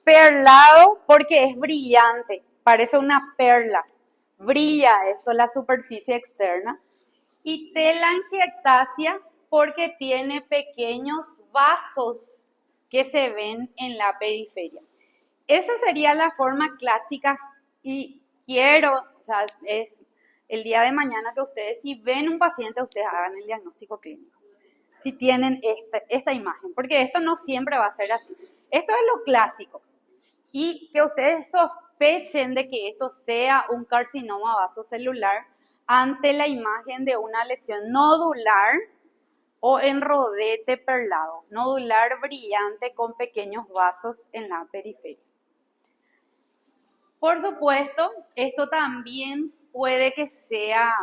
Perlado porque es brillante, parece una perla. Brilla esto, la superficie externa. Y telangiectasia porque tiene pequeños vasos que se ven en la periferia. Esa sería la forma clásica y quiero, o sea, es el día de mañana que ustedes, si ven un paciente, ustedes hagan el diagnóstico clínico. Si tienen esta imagen, porque esto no siempre va a ser así. Esto es lo clásico. Y que ustedes sospechen de que esto sea un carcinoma vasocelular ante la imagen de una lesión nodular o en rodete perlado, nodular brillante con pequeños vasos en la periferia. Por supuesto, esto también puede que sea,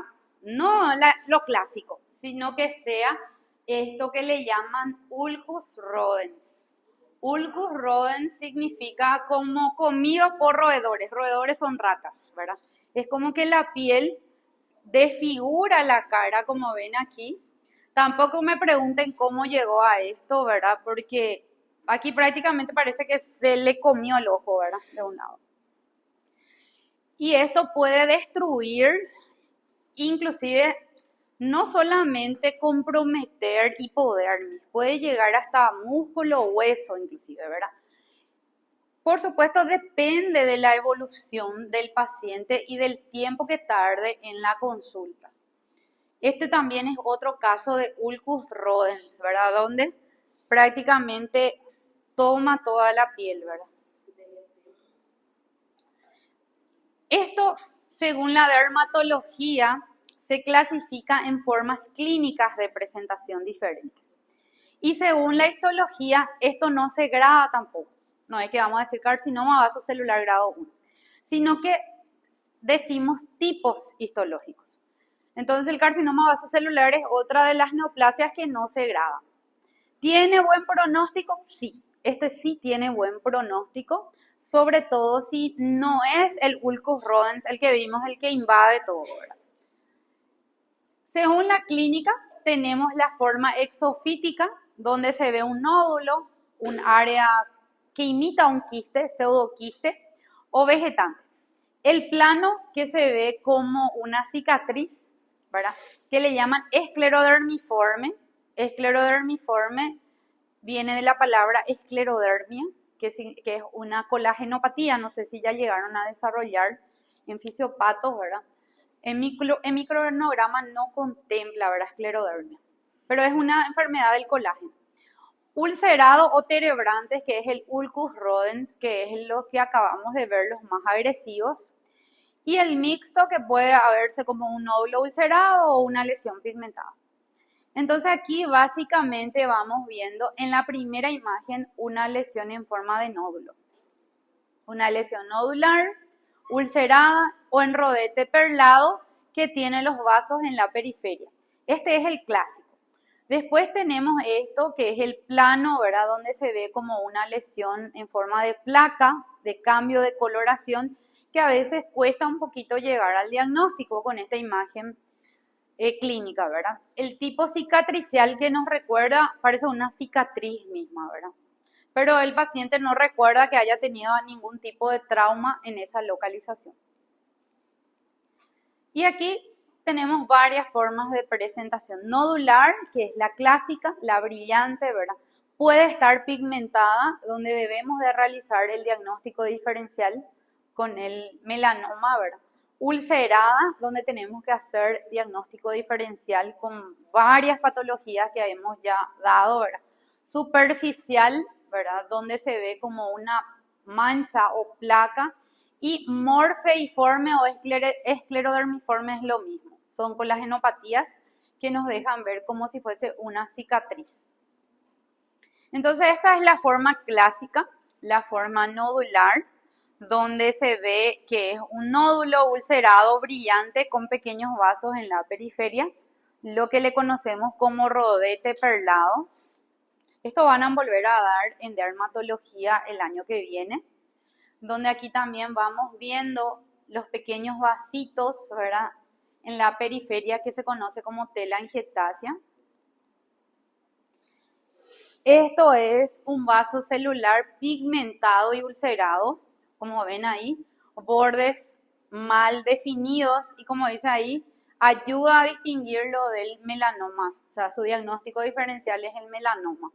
no lo clásico, sino que sea esto que le llaman ulcus rodens. Ulcus rodens significa como comido por roedores. Roedores son ratas, ¿verdad? Es como que la piel desfigura la cara, como ven aquí. Tampoco me pregunten cómo llegó a esto, ¿verdad? Porque aquí prácticamente parece que se le comió el ojo, ¿verdad? De un lado. Y esto puede destruir, inclusive, no solamente comprometer hipodermis, puede llegar hasta músculo, hueso inclusive, ¿verdad? Por supuesto, depende de la evolución del paciente y del tiempo que tarde en la consulta. Este también es otro caso de ulcus rodens, ¿verdad? Donde prácticamente toma toda la piel, ¿verdad? Esto, según la dermatología, se clasifica en formas clínicas de presentación diferentes. Y según la histología, esto no se grada tampoco. No es que vamos a decir carcinoma vasocelular grado 1, sino que decimos tipos histológicos. Entonces el carcinoma vasocelular es otra de las neoplasias que no se grada. ¿Tiene buen pronóstico? Sí, este sí tiene buen pronóstico, sobre todo si no es el ulcus rodens el que vimos, el que invade todo, ¿verdad? Según la clínica, tenemos la forma exofítica, donde se ve un nódulo, un área que imita un quiste, pseudoquiste, o vegetante. El plano que se ve como una cicatriz, ¿verdad? Que le llaman esclerodermiforme. Esclerodermiforme viene de la palabra esclerodermia, que es una colagenopatía. No sé si ya llegaron a desarrollar en fisiopatos, ¿verdad? En microdermograma no contempla, ¿verdad? Esclerodermia, pero es una enfermedad del colágeno. Ulcerado o terebrantes, que es el ulcus rodens, que es lo que acabamos de ver, los más agresivos. Y el mixto, que puede verse como un nódulo ulcerado o una lesión pigmentada. Entonces aquí básicamente vamos viendo en la primera imagen una lesión en forma de nódulo. Una lesión nodular, ulcerada o en rodete perlado que tiene los vasos en la periferia. Este es el clásico. Después tenemos esto que es el plano, ¿verdad? Donde se ve como una lesión en forma de placa, de cambio de coloración, que a veces cuesta un poquito llegar al diagnóstico con esta imagen clínica, ¿verdad? El tipo cicatricial que nos recuerda parece una cicatriz misma, ¿verdad? Pero el paciente no recuerda que haya tenido ningún tipo de trauma en esa localización. Y aquí tenemos varias formas de presentación. Nodular, que es la clásica, la brillante, ¿verdad? Puede estar pigmentada, donde debemos de realizar el diagnóstico diferencial con el melanoma, ¿verdad? Ulcerada, donde tenemos que hacer diagnóstico diferencial con varias patologías que hemos ya dado, ¿verdad? Superficial, ¿verdad? Donde se ve como una mancha o placa. Y morfeiforme o esclerodermiforme es lo mismo. Son colagenopatías que nos dejan ver como si fuese una cicatriz. Entonces esta es la forma clásica, la forma nodular, donde se ve que es un nódulo ulcerado brillante con pequeños vasos en la periferia, lo que le conocemos como rodete perlado. Esto van a volver a dar en dermatología el año que viene, donde aquí también vamos viendo los pequeños vasitos, ¿verdad? En la periferia que se conoce como telangiectasia. Esto es un vaso celular pigmentado y ulcerado, como ven ahí, bordes mal definidos y como dice ahí, ayuda a distinguirlo del melanoma, o sea, su diagnóstico diferencial es el melanoma.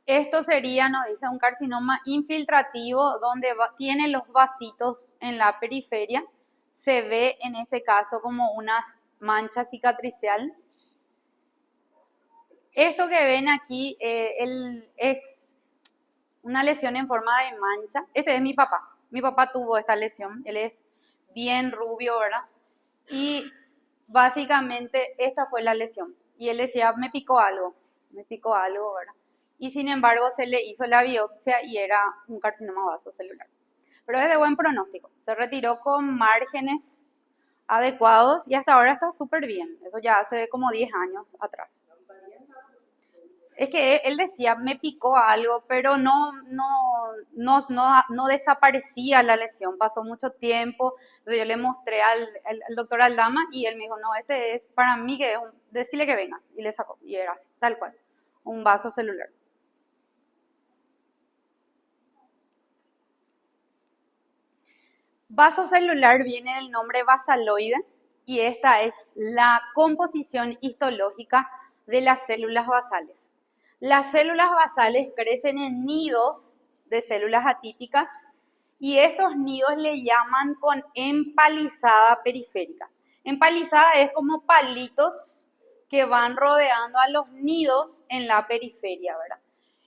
Esto sería, nos dice, un carcinoma infiltrativo donde tiene los vasitos en la periferia. Se ve en este caso como una mancha cicatricial. Esto que ven aquí es una lesión en forma de mancha. Este es mi papá. Mi papá tuvo esta lesión. Él es bien rubio, ¿verdad? Y básicamente esta fue la lesión. Y él decía, me picó algo, ¿verdad? Y sin embargo se le hizo la biopsia y era un carcinoma vasocelular. Pero es de buen pronóstico. Se retiró con márgenes adecuados y hasta ahora está súper bien. Eso ya hace como 10 años atrás. Es que él decía, me picó algo, pero no desaparecía la lesión. Pasó mucho tiempo. Entonces yo le mostré al doctor Aldama y él me dijo, no, este es para mí que es decirle que venga. Y le sacó. Y era así, tal cual. Un vaso celular. Vaso celular viene del nombre basaloide y esta es la composición histológica de las células basales. Las células basales crecen en nidos de células atípicas y estos nidos le llaman con empalizada periférica. Empalizada es como palitos que van rodeando a los nidos en la periferia, ¿verdad?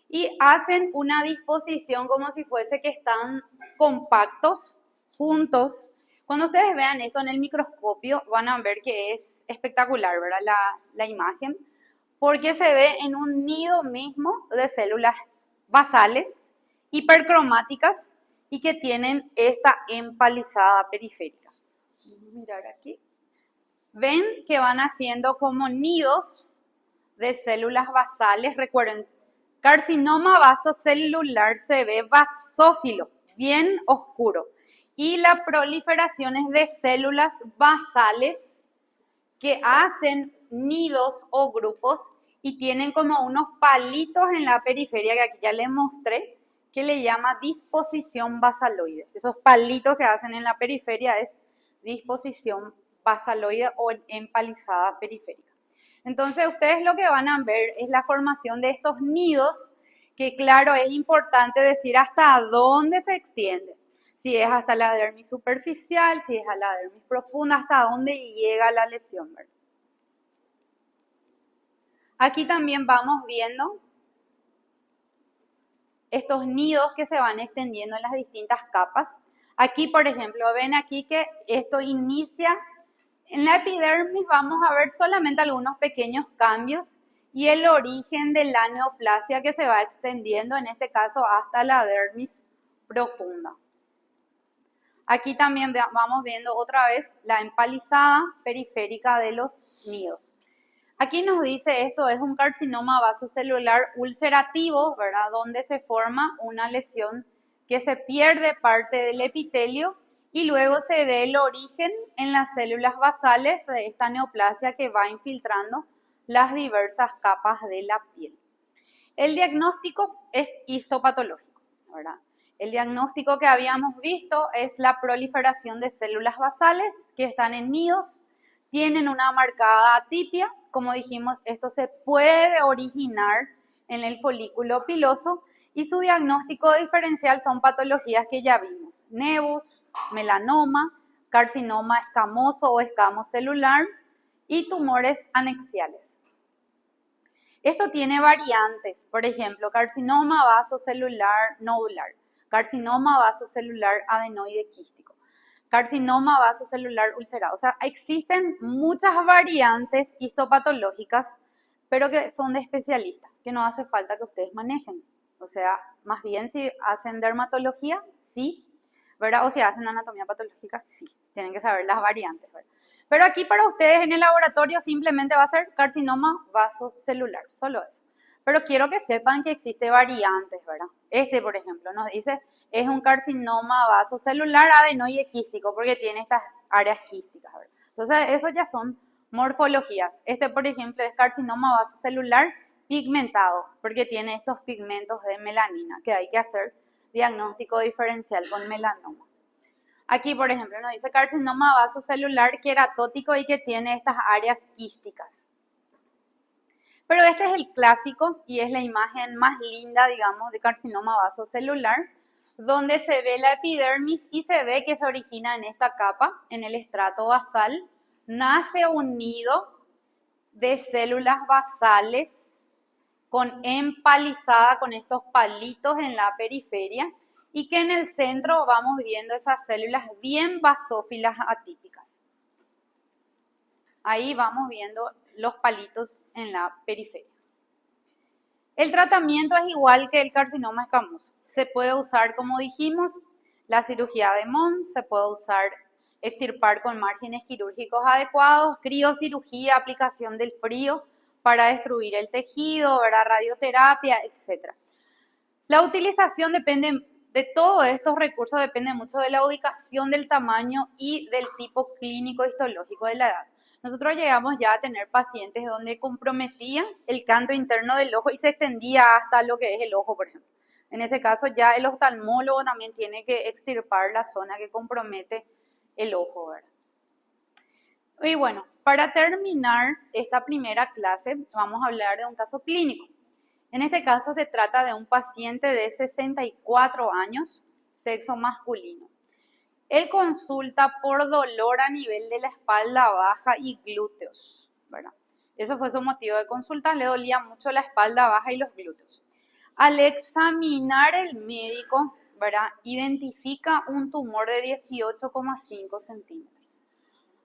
Y hacen una disposición como si fuese que están compactos, juntos. Cuando ustedes vean esto en el microscopio van a ver que es espectacular, ¿verdad? La imagen, porque se ve en un nido mismo de células basales, hipercromáticas y que tienen esta empalizada periférica. Vamos a mirar aquí. Ven que van haciendo como nidos de células basales. Recuerden, carcinoma vasocelular se ve basófilo, bien oscuro. Y la proliferación es de células basales que hacen nidos o grupos y tienen como unos palitos en la periferia que aquí ya les mostré, que le llama disposición basaloide. Esos palitos que hacen en la periferia es disposición basaloide o empalizada periférica. Entonces ustedes lo que van a ver es la formación de estos nidos, que claro, es importante decir hasta dónde se extiende. Si es hasta la dermis superficial, si es a la dermis profunda, hasta dónde llega la lesión, ¿verdad? Aquí también vamos viendo estos nidos que se van extendiendo en las distintas capas. Aquí, por ejemplo, ven aquí que esto inicia en la epidermis. Vamos a ver solamente algunos pequeños cambios y el origen de la neoplasia que se va extendiendo, en este caso, hasta la dermis profunda. Aquí también vamos viendo otra vez la empalizada periférica de los nidos. Aquí nos dice esto es un carcinoma vasocelular ulcerativo, ¿verdad? Donde se forma una lesión que se pierde parte del epitelio y luego se ve el origen en las células basales de esta neoplasia que va infiltrando las diversas capas de la piel. El diagnóstico es histopatológico, ¿verdad? El diagnóstico que habíamos visto es la proliferación de células basales que están en nidos, tienen una marcada atipia. Como dijimos, esto se puede originar en el folículo piloso y su diagnóstico diferencial son patologías que ya vimos: nevus, melanoma, carcinoma escamoso o escamocelular y tumores anexiales. Esto tiene variantes, por ejemplo, carcinoma vasocelular nodular, carcinoma vasocelular adenoide quístico, carcinoma vasocelular ulcerado. O sea, existen muchas variantes histopatológicas, pero que son de especialistas, que no hace falta que ustedes manejen. O sea, más bien si hacen dermatología, sí, ¿verdad? O si hacen anatomía patológica, sí. Tienen que saber las variantes, ¿verdad? Pero aquí para ustedes en el laboratorio simplemente va a ser carcinoma vasocelular, solo eso. Pero quiero que sepan que existe variantes, ¿verdad? Este, por ejemplo, nos dice es un carcinoma vasocelular adenoide quístico porque tiene estas áreas quísticas, ¿verdad? Entonces, eso ya son morfologías. Este, por ejemplo, es carcinoma vasocelular pigmentado porque tiene estos pigmentos de melanina que hay que hacer diagnóstico diferencial con melanoma. Aquí, por ejemplo, nos dice carcinoma vasocelular queratótico y que tiene estas áreas quísticas. Pero este es el clásico y es la imagen más linda, digamos, de carcinoma vasocelular, donde se ve la epidermis y se ve que se origina en esta capa, en el estrato basal. Nace un nido de células basales empalizada con estos palitos en la periferia y que en el centro vamos viendo esas células bien basófilas atípicas. Ahí vamos viendo los palitos en la periferia. El tratamiento es igual que el carcinoma escamoso. Se puede usar, como dijimos, la cirugía de Mons, se puede usar extirpar con márgenes quirúrgicos adecuados, criocirugía, aplicación del frío para destruir el tejido, ¿verdad? Radioterapia, etc. La utilización depende de todos estos recursos, depende mucho de la ubicación, del tamaño y del tipo clínico histológico de la edad. Nosotros llegamos ya a tener pacientes donde comprometía el canto interno del ojo y se extendía hasta lo que es el ojo, por ejemplo. En ese caso ya el oftalmólogo también tiene que extirpar la zona que compromete el ojo, ¿verdad? Y bueno, para terminar esta primera clase vamos a hablar de un caso clínico. En este caso se trata de un paciente de 64 años, sexo masculino. Él consulta por dolor a nivel de la espalda baja y glúteos, ¿verdad? Ese fue su motivo de consulta, le dolía mucho la espalda baja y los glúteos. Al examinar el médico, ¿verdad? Identifica un tumor de 18,5 centímetros,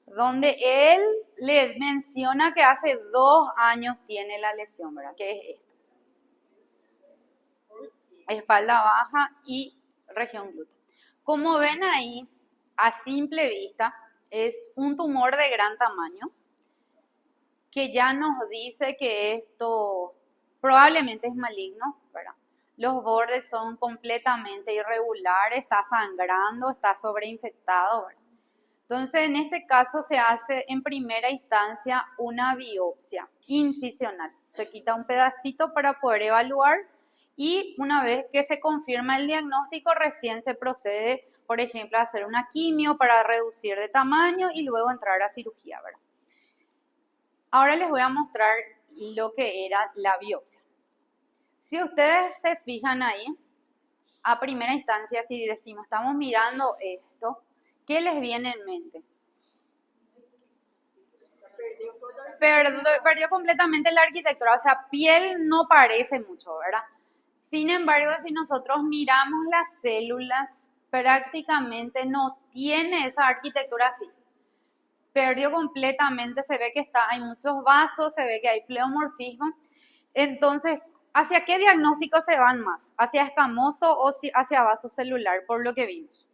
donde él le menciona que hace 2 años tiene la lesión, ¿verdad? Que es esto. Espalda baja y región glútea. Como ven ahí, a simple vista, es un tumor de gran tamaño que ya nos dice que esto probablemente es maligno, ¿verdad? Los bordes son completamente irregulares, está sangrando, está sobreinfectado, ¿verdad? Entonces, en este caso se hace en primera instancia una biopsia incisional. Se quita un pedacito para poder evaluar y una vez que se confirma el diagnóstico, recién se procede, por ejemplo, a hacer una quimio para reducir de tamaño y luego entrar a cirugía, ¿verdad? Ahora les voy a mostrar lo que era la biopsia. Si ustedes se fijan ahí, a primera instancia, si decimos, estamos mirando esto, ¿qué les viene en mente? perdió completamente la arquitectura, o sea, piel no parece mucho, ¿verdad? Sin embargo, si nosotros miramos las células, prácticamente no tiene esa arquitectura así. Perdió completamente, se ve que hay muchos vasos, se ve que hay pleomorfismo. Entonces, ¿hacia qué diagnóstico se van más? ¿Hacia escamoso o hacia vaso celular, por lo que vimos?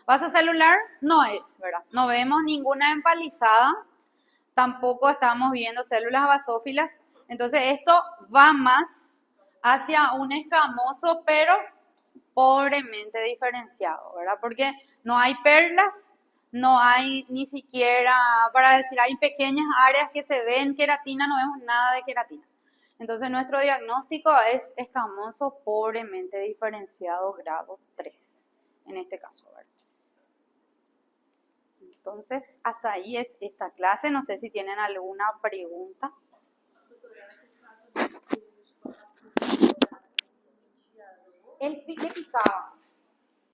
Vaso celular no es, ¿verdad? No vemos ninguna empalizada, tampoco estamos viendo células basófilas. Entonces, esto va más hacia un escamoso, pero pobremente diferenciado, ¿verdad? Porque no hay perlas, no hay ni siquiera, para decir, hay pequeñas áreas que se ven queratina, no vemos nada de queratina. Entonces nuestro diagnóstico es escamoso pobremente diferenciado grado 3, en este caso, ¿verdad? Entonces, hasta ahí es esta clase. No sé si tienen alguna pregunta. El pique picaba.